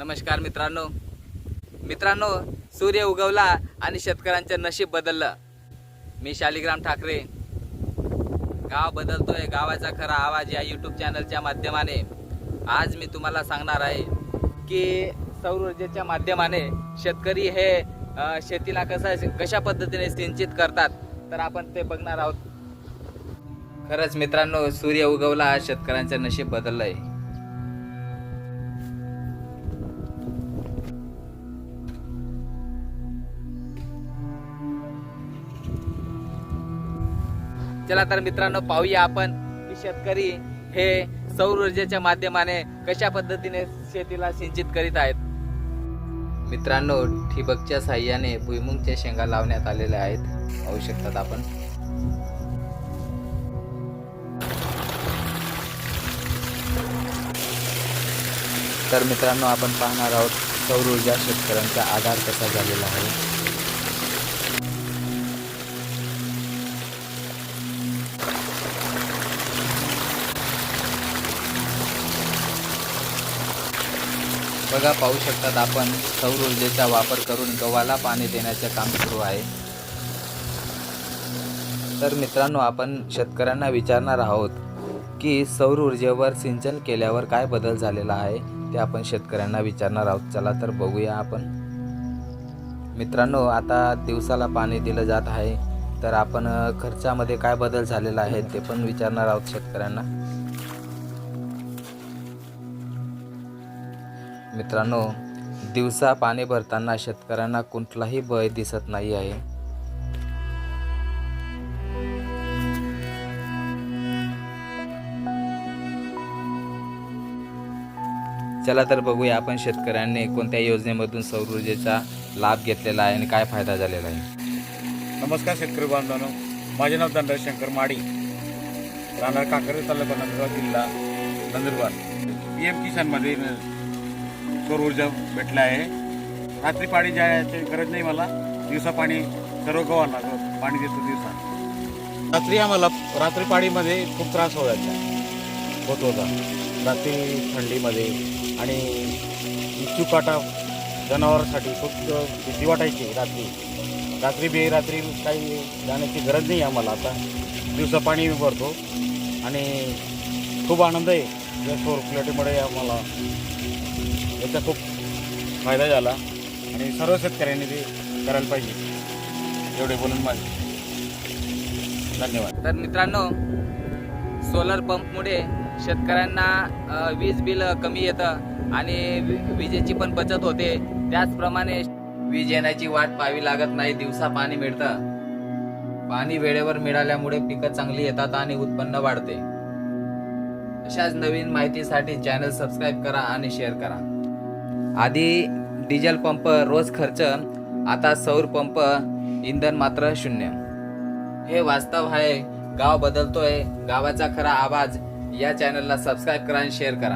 नमस्कार मित्रांनो, सूर्य उगवला आणि शेतकऱ्यांचे नशीब बदललं। मी शालिग्राम ठाकरे। गाव बदलतोय, गावाचा खरा आवाज या यूट्यूब चॅनलच्या माध्यमाने आज मी तुम्हाला सांगणार आहे की सौर ऊर्जेच्या माध्यमाने शेतकरी हे शेतीला कशा पद्धतीने सिंचित करतात, तर आपण ते बघणार आहोत। खरंच मित्रांनो, सूर्य उगवला, शेतकऱ्यांचे नशीब बदललंय। चला तर मित्रांनो, पाहूया आपण की शेतकरी हे सौर ऊर्जेच्या माध्यमाने कशा पद्धतीने शेतीला सिंचित करीत आहेत। मित्रांनो, ठिबकच्या साहाय्याने भुईमुगच्या शेंगा लावण्यात आलेल्या आहेत, पाहू शकतात आपण। तर मित्रांनो, आपण पाहणार आहोत सौर ऊर्जा शेतकऱ्यांचा आधार कसा झालेला आहे। बघा, पाहू शकतात आपण, सौर ऊर्जेचा वापर करून गव्हाला पाणी देण्याचे काम सुरू आहे। तर मित्रांनो, आपण शेतकऱ्यांना विचारणार आहोत की सौर ऊर्जेवर सिंचन केल्यावर काय बदल झालेला आहे, ते आपण शेतकऱ्यांना विचारणार आहोत। चला तर बघूया आपण। मित्रांनो, आता दिवसाला पाणी दिलं जात आहे, तर आपण खर्चामध्ये काय बदल झालेला आहे ते पण विचारणार आहोत शेतकऱ्यांना। मित्रांनो, दिवसा पाणी भरताना शेतकऱ्यांना कुठलाही भय दिसत नाही आहे। चला तर बघूया आपण शेतकऱ्यांनी कोणत्या योजनेमधून सौर ऊर्जेचा लाभ घेतलेला आहे आणि काय फायदा झालेला आहे। नमस्कार शेतकरी बांधवांनो, माझे नाव धनराज शंकर माडी, राहणार काकरे, तालुका नंदुरबार, जिल्हा नंदुरबार। PM किसानमध्ये सौर ऊर्जा भेटला आहे। रात्री पाणी जायची गरज नाही मला, दिवसा पाणी सर्व गव्हाला पाणी देतो दिवसा। रात्री आम्हाला रात्री पाणीमध्ये खूप त्रास होत होता, रात्री थंडीमध्ये, आणि चिवकाटा जनावरांसाठी खूप भीती वाटायची। रात्री काही जाण्याची गरज नाही आम्हाला, आता दिवसा पाणी भरतो आणि खूप आनंद आहे या सौर प्लेटीमुळे। आम्हाला याचा खूप फायदा झाला आणि सर्व शेतकऱ्यांनी ते करायला पाहिजे। एवढे बोलून माझे धन्यवाद। तर मित्रांनो, सोलर पंपमुळे शेतकऱ्यांना वीज बिल कमी येतं आणि विजेची पण बचत होते। त्याचप्रमाणे वीज येण्याची वाट पाहावी लागत नाही, दिवसा पाणी मिळतं। पाणी वेळेवर मिळाल्यामुळे पिकं चांगली येतात आणि उत्पन्न वाढते। अशाच नवीन माहितीसाठी चॅनल सबस्क्राईब करा आणि शेअर करा। आधी डिझेल पंप रोज खर्च, आता सौर पंप इंधन मात्र शून्य। हे वास्तव आहे। गाव बदलतोय, गावाचा खरा आवाज या चॅनलला सबस्क्राईब करा आणि शेअर करा।